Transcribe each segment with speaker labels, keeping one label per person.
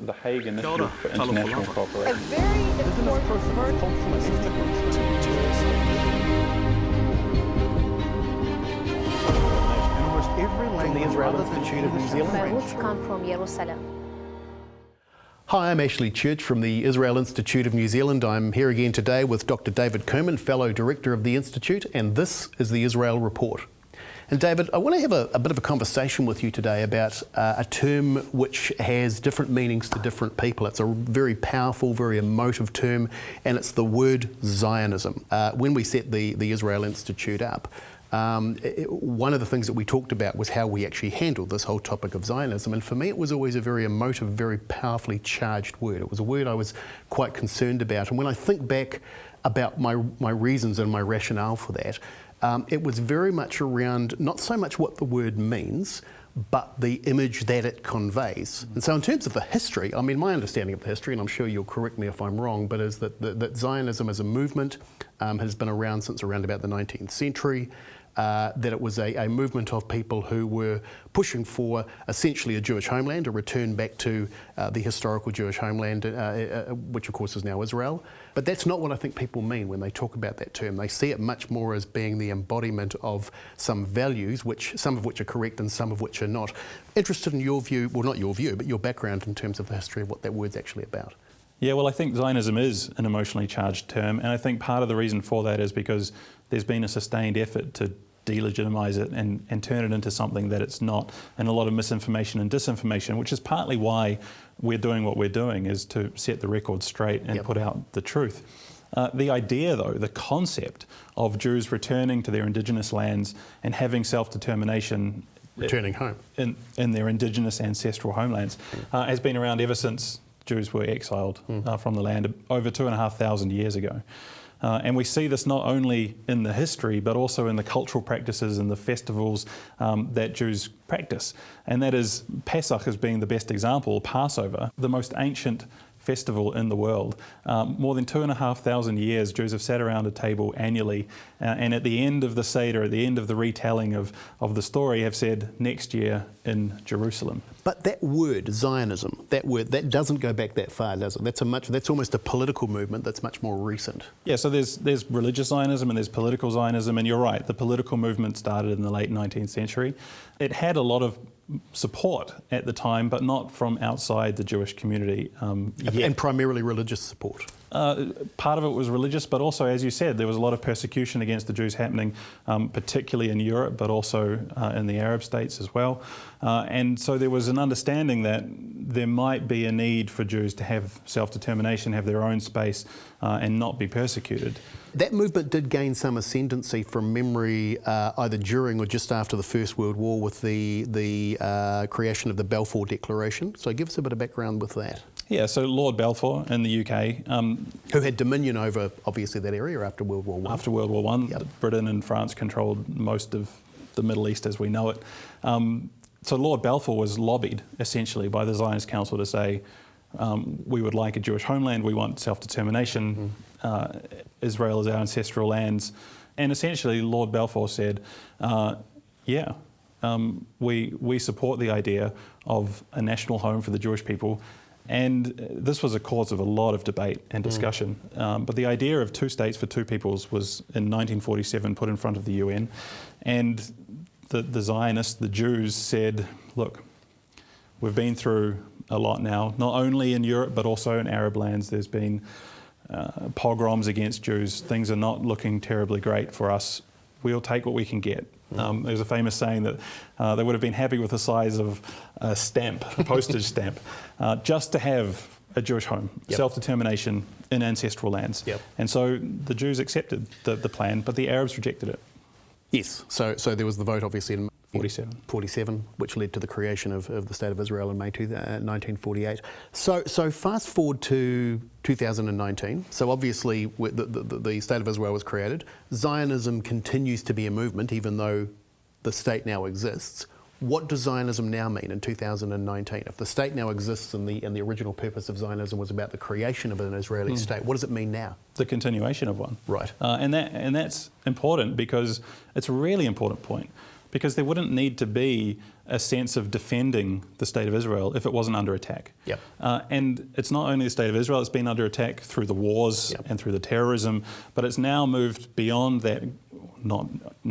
Speaker 1: The Hague Initiative for International
Speaker 2: A
Speaker 1: Cooperation.
Speaker 2: very important
Speaker 3: Almost every language
Speaker 4: the Israel
Speaker 3: other than
Speaker 4: Institute of New
Speaker 3: English
Speaker 4: Zealand.
Speaker 3: and
Speaker 5: My
Speaker 3: French.
Speaker 5: roots come from Jerusalem.
Speaker 4: Hi, I'm Ashley Church from the Israel Institute of New Zealand. I'm here again today with Dr. David Cumin, Fellow Director of the Institute, and this is the Israel Report. And David, I want to have a bit of a conversation with you today about a term which has different meanings to different people. It's a very powerful, very emotive term, and it's the word Zionism. When we set the Israel Institute up, one of the things that we talked about was how we actually handled this whole topic of Zionism, and for me it was always a very emotive, very powerfully charged word. It was a word I was quite concerned about, and when I think back about my reasons and my rationale for that, it was very much around not so much what the word means, but the image that it conveys. And so in terms of the history, I mean, my understanding of the history, and I'm sure you'll correct me if I'm wrong, but is that Zionism as a movement has been around since around about the 19th century. That it was a movement of people who were pushing for essentially a Jewish homeland, a return back to the historical Jewish homeland, which of course is now Israel. But that's not what I think people mean when they talk about that term. They see it much more as being the embodiment of some values, some of which are correct and some of which are not. Interested in your view, well not your view, but your background in terms of the history of what that word's actually about.
Speaker 1: Yeah, well, I think Zionism is an emotionally charged term, and I think part of the reason for that is because there's been a sustained effort to delegitimize it and turn it into something that it's not, and a lot of misinformation and disinformation, which is partly why we're doing what we're doing, is to set the record straight and put out the truth. The idea, though, the concept of Jews returning to their indigenous lands and having self-determination,
Speaker 4: Returning home.
Speaker 1: in their indigenous ancestral homelands, has been around ever since Jews were exiled from the land over 2,500 years ago. And we see this not only in the history, but also in the cultural practices and the festivals that Jews practice. And that is Pesach as being the best example, Passover, the most ancient festival in the world. More than 2,500 years, Jews have sat around a table annually, and at the end of the Seder, at the end of the retelling of the story, have said, next year in Jerusalem.
Speaker 4: But that word, Zionism, that doesn't go back that far, does it? That's almost a political movement that's much more recent.
Speaker 1: Yeah, so there's religious Zionism and there's political Zionism, and you're right, the political movement started in the late 19th century. It had a lot of support at the time, but not from outside the Jewish community yet.
Speaker 4: And primarily religious support.
Speaker 1: Part of it was religious, but also, as you said, there was a lot of persecution against the Jews happening, particularly in Europe, but also in the Arab states as well. And so there was an understanding that there might be a need for Jews to have self-determination, have their own space, and not be persecuted.
Speaker 4: That movement did gain some ascendancy from memory either during or just after the First World War with the creation of the Balfour Declaration. So give us a bit of background with that.
Speaker 1: Yeah, so Lord Balfour in the UK.
Speaker 4: Who had dominion over, obviously, that area after World War I.
Speaker 1: After World War I, Britain and France controlled most of the Middle East as we know it. So Lord Balfour was lobbied, essentially, by the Zionist Council to say, we would like a Jewish homeland, we want self-determination, Israel is our ancestral lands. And essentially, Lord Balfour said, we support the idea of a national home for the Jewish people. And this was a cause of a lot of debate and discussion. But the idea of two states for two peoples was in 1947 put in front of the UN. And the Zionists, the Jews, said, look, we've been through a lot now, not only in Europe, but also in Arab lands. There's been pogroms against Jews. Things are not looking terribly great for us. We'll take what we can get. There's a famous saying that they would have been happy with the size of a stamp, a postage stamp, just to have a Jewish home, self-determination in ancestral lands. And so the Jews accepted the plan, but the Arabs rejected it.
Speaker 4: Yes, so there was the vote obviously in
Speaker 1: 47,
Speaker 4: which led to the creation of the State of Israel in May 1948. So fast forward to 2019. So obviously the State of Israel was created. Zionism continues to be a movement, even though the state now exists. What does Zionism now mean in 2019? If the state now exists and the original purpose of Zionism was about the creation of an Israeli state, what does it mean now?
Speaker 1: The continuation of one.
Speaker 4: Right.
Speaker 1: And that's important because it's a really important point. because there wouldn't need to be a sense of defending the State of Israel if it wasn't under attack.
Speaker 4: Yep.
Speaker 1: And it's not only the State of Israel, it's been under attack through the wars and through the terrorism, but it's now moved beyond that, not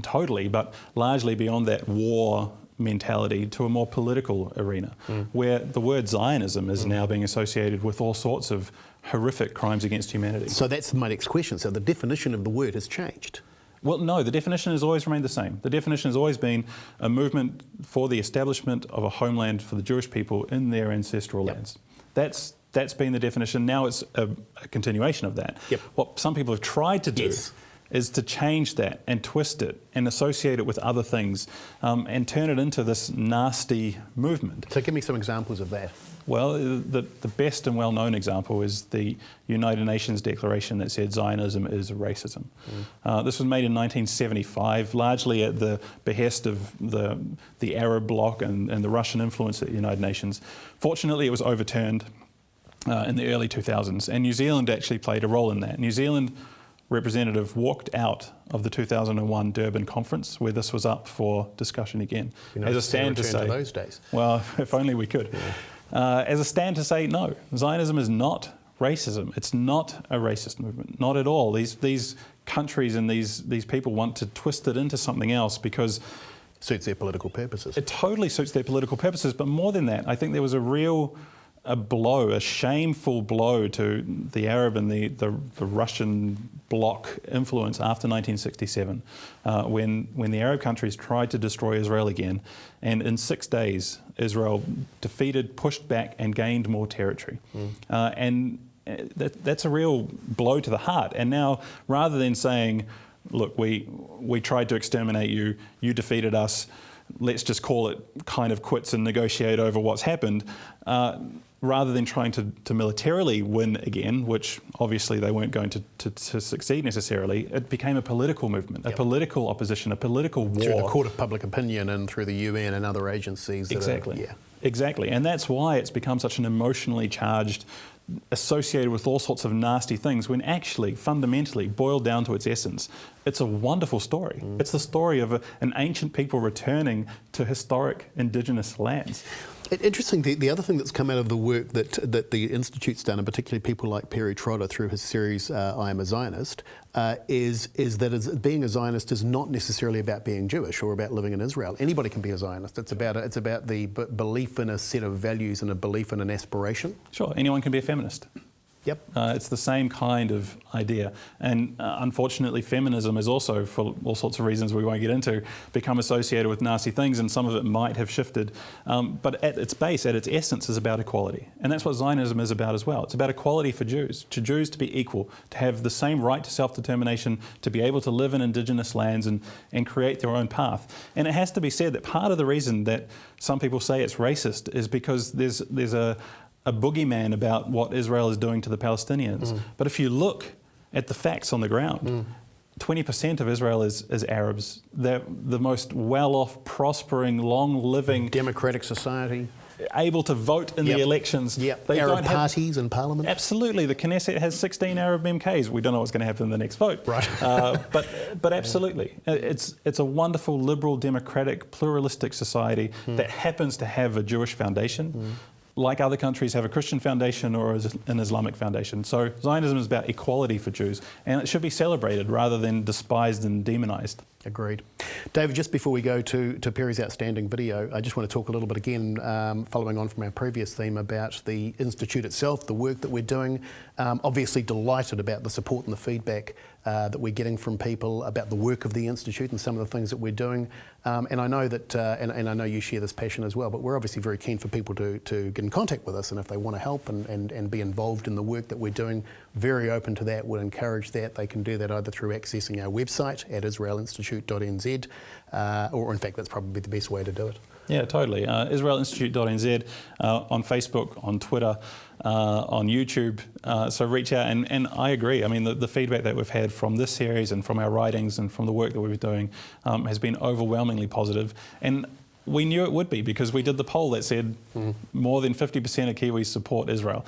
Speaker 1: totally, but largely beyond that war mentality to a more political arena, where the word Zionism is now being associated with all sorts of horrific crimes against humanity.
Speaker 4: So that's my next question. So the definition of the word has changed.
Speaker 1: Well, no, the definition has always remained the same. The definition has always been a movement for the establishment of a homeland for the Jewish people in their ancestral lands. That's been the definition. Now it's a continuation of that. What some people have tried to do is to change that and twist it and associate it with other things and turn it into this nasty movement.
Speaker 4: So give me some examples of that.
Speaker 1: Well, the best and well-known example is the United Nations declaration that said Zionism is racism. This was made in 1975, largely at the behest of the Arab bloc and the Russian influence at the United Nations. Fortunately, it was overturned in the early 2000s, and New Zealand actually played a role in that. New Zealand representative walked out of the 2001 Durban conference, where this was up for discussion again, as a stand to say,
Speaker 4: those days.
Speaker 1: Well, if only we could. As a stand to say, no, Zionism is not racism. It's not a racist movement, not at all. These countries and these people want to twist it into something else because
Speaker 4: suits their political purposes.
Speaker 1: It totally suits their political purposes, but more than that, I think there was a shameful blow to the Arab and the Russian bloc influence after 1967, when the Arab countries tried to destroy Israel again, and in 6 days Israel defeated, pushed back and gained more territory. And that's a real blow to the heart. And now, rather than saying, look, we tried to exterminate you, you defeated us, let's just call it kind of quits and negotiate over what's happened, rather than trying to militarily win again, which obviously they weren't going to succeed necessarily, it became a political movement, a political opposition, a political war.
Speaker 4: Through the court of public opinion and through the UN and other agencies.
Speaker 1: Exactly. And that's why it's become such an emotionally charged, associated with all sorts of nasty things, when actually, fundamentally, boiled down to its essence, it's a wonderful story. It's the story of an ancient people returning to historic indigenous lands.
Speaker 4: Interesting, the other thing that's come out of the work that the Institute's done, and particularly people like Perry Trotter through his series I Am a Zionist, is that being a Zionist is not necessarily about being Jewish or about living in Israel. Anybody can be a Zionist. It's about the belief in a set of values and a belief in an aspiration.
Speaker 1: Sure, anyone can be a feminist.
Speaker 4: Yep.
Speaker 1: It's the same kind of idea. And unfortunately, feminism is also, for all sorts of reasons we won't get into, become associated with nasty things, and some of it might have shifted. But at its base, at its essence, is about equality. And that's what Zionism is about as well. It's about equality for Jews to be equal, to have the same right to self-determination, to be able to live in indigenous lands and create their own path. And it has to be said that part of the reason that some people say it's racist is because there's a boogeyman about what Israel is doing to the Palestinians. But if you look at the facts on the ground, 20% of Israel is Arabs. They're the most well-off, prospering, long-living...
Speaker 4: democratic society.
Speaker 1: Able to vote in the elections.
Speaker 4: They Arab parties in parliament.
Speaker 1: Absolutely. The Knesset has 16 Arab MKs. We don't know what's going to happen in the next vote.
Speaker 4: Right.
Speaker 1: But absolutely. It's a wonderful, liberal, democratic, pluralistic society that happens to have a Jewish foundation. Like other countries have a Christian foundation or an Islamic foundation. So Zionism is about equality for Jews, and it should be celebrated rather than despised and demonised.
Speaker 4: Agreed. David, just before we go to Perry's outstanding video, I just want to talk a little bit again, following on from our previous theme, about the Institute itself, the work that we're doing. Obviously delighted about the support and the feedback that we're getting from people about the work of the Institute and some of the things that we're doing. And I know that, and I know you share this passion as well, but we're obviously very keen for people to get in contact with us, and if they want to help and be involved in the work that we're doing, very open to that, would encourage that. They can do that either through accessing our website at israelinstitute.nz, or in fact that's probably the best way to do it.
Speaker 1: Yeah, totally. israelinstitute.nz, on Facebook, on Twitter, on YouTube. So reach out, and I agree. I mean, the feedback that we've had from this series and from our writings and from the work that we've been doing has been overwhelmingly positive. And we knew it would be, because we did the poll that said more than 50% of Kiwis support Israel.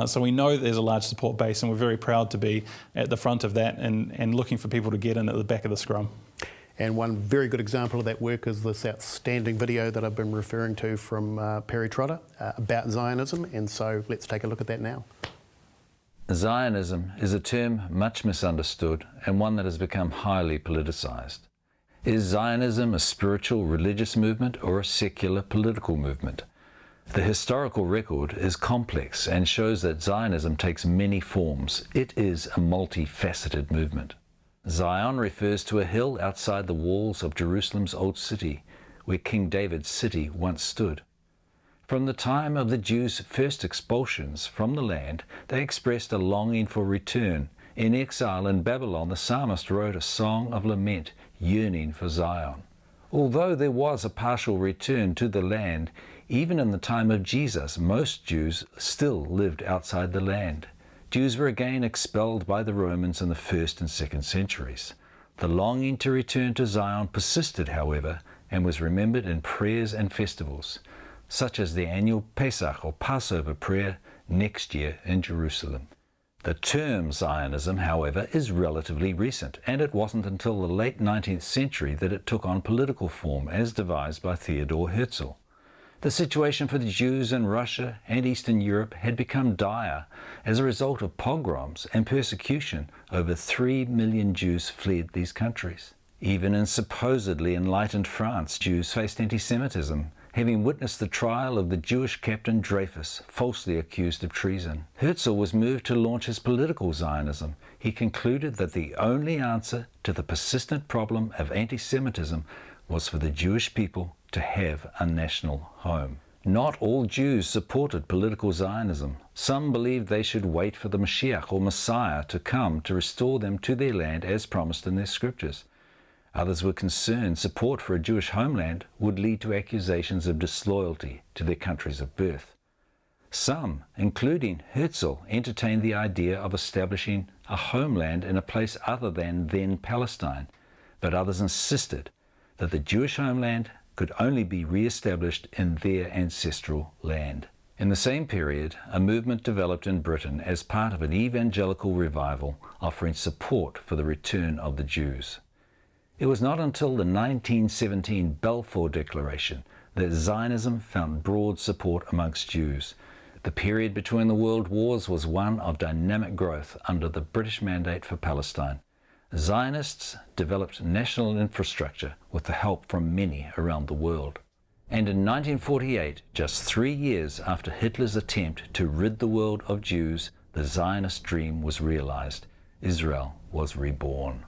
Speaker 1: So we know there's a large support base, and we're very proud to be at the front of that and looking for people to get in at the back of the scrum.
Speaker 4: And one very good example of that work is this outstanding video that I've been referring to from Perry Trotter about Zionism. And so let's take a look at that now.
Speaker 3: Zionism is a term much misunderstood and one that has become highly politicized. Is Zionism a spiritual religious movement or a secular political movement? The historical record is complex and shows that Zionism takes many forms. It is a multifaceted movement. Zion refers to a hill outside the walls of Jerusalem's old city, where King David's city once stood. From the time of the Jews' first expulsions from the land, they expressed a longing for return. In exile in Babylon, the psalmist wrote a song of lament, yearning for Zion. Although there was a partial return to the land, even in the time of Jesus, most Jews still lived outside the land. Jews were again expelled by the Romans in the 1st and 2nd centuries. The longing to return to Zion persisted, however, and was remembered in prayers and festivals, such as the annual Pesach or Passover prayer next year in Jerusalem. The term Zionism, however, is relatively recent, and it wasn't until the late 19th century that it took on political form as devised by Theodor Herzl. The situation for the Jews in Russia and Eastern Europe had become dire. As a result of pogroms and persecution, over 3 million Jews fled these countries. Even in supposedly enlightened France, Jews faced anti-Semitism, having witnessed the trial of the Jewish captain Dreyfus, falsely accused of treason. Herzl was moved to launch his political Zionism. He concluded that the only answer to the persistent problem of anti-Semitism was for the Jewish people to have a national home. Not all Jews supported political Zionism. Some believed they should wait for the Mashiach or Messiah to come to restore them to their land as promised in their scriptures. Others were concerned support for a Jewish homeland would lead to accusations of disloyalty to their countries of birth. Some, including Herzl, entertained the idea of establishing a homeland in a place other than then Palestine, but others insisted that the Jewish homeland could only be re-established in their ancestral land. In the same period, a movement developed in Britain as part of an evangelical revival offering support for the return of the Jews. It was not until the 1917 Balfour Declaration that Zionism found broad support amongst Jews. The period between the world wars was one of dynamic growth under the British Mandate for Palestine. Zionists developed national infrastructure with the help from many around the world. And in 1948, just 3 years after Hitler's attempt to rid the world of Jews, the Zionist dream was realized. Israel was reborn.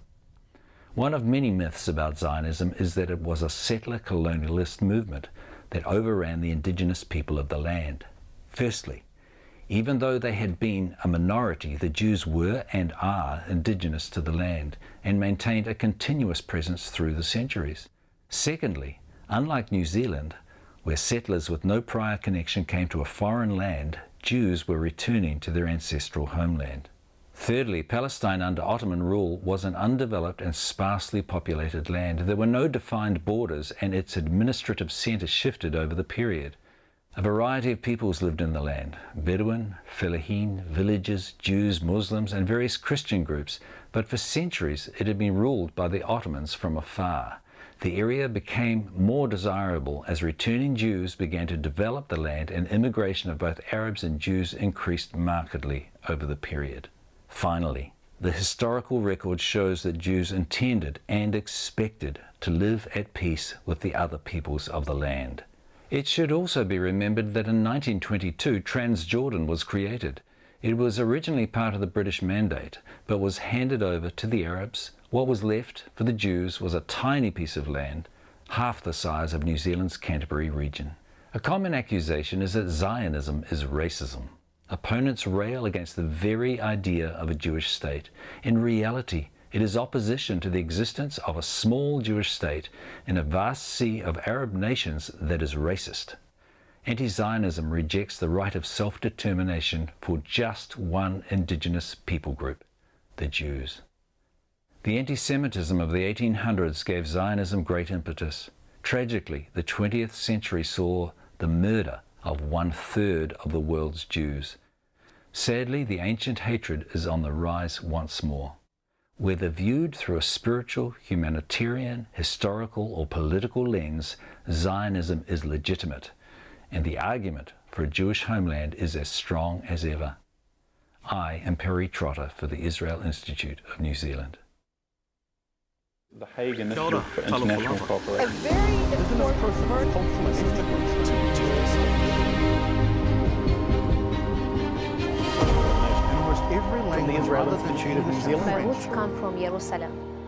Speaker 3: One of many myths about Zionism is that it was a settler colonialist movement that overran the indigenous people of the land. Firstly, even though they had been a minority, the Jews were and are indigenous to the land and maintained a continuous presence through the centuries. Secondly, unlike New Zealand, where settlers with no prior connection came to a foreign land, Jews were returning to their ancestral homeland. Thirdly, Palestine under Ottoman rule was an undeveloped and sparsely populated land. There were no defined borders, and its administrative centre shifted over the period. A variety of peoples lived in the land: Bedouin, Fellahin, villagers, Jews, Muslims, and various Christian groups, but for centuries it had been ruled by the Ottomans from afar. The area became more desirable as returning Jews began to develop the land, and immigration of both Arabs and Jews increased markedly over the period. Finally, the historical record shows that Jews intended and expected to live at peace with the other peoples of the land. It should also be remembered that in 1922 Transjordan was created. It was originally part of the British Mandate, but was handed over to the Arabs. What was left for the Jews was a tiny piece of land, half the size of New Zealand's Canterbury region. A common accusation is that Zionism is racism. Opponents rail against the very idea of a Jewish state. In reality, it is opposition to the existence of a small Jewish state in a vast sea of Arab nations that is racist. Anti-Zionism rejects the right of self-determination for just one indigenous people group, the Jews. The anti-Semitism of the 1800s gave Zionism great impetus. Tragically, the 20th century saw the murder of 1/3 of the world's Jews. Sadly, the ancient hatred is on the rise once more. Whether viewed through a spiritual, humanitarian, historical, or political lens, Zionism is legitimate, and the argument for a Jewish homeland is as strong as ever. I am Perry Trotter for the Israel Institute of New Zealand.
Speaker 1: The Hague Initiative for International
Speaker 2: A
Speaker 1: Cooperation.
Speaker 2: very important
Speaker 4: From the Israel Institute of New Zealand.
Speaker 5: My roots come from Jerusalem.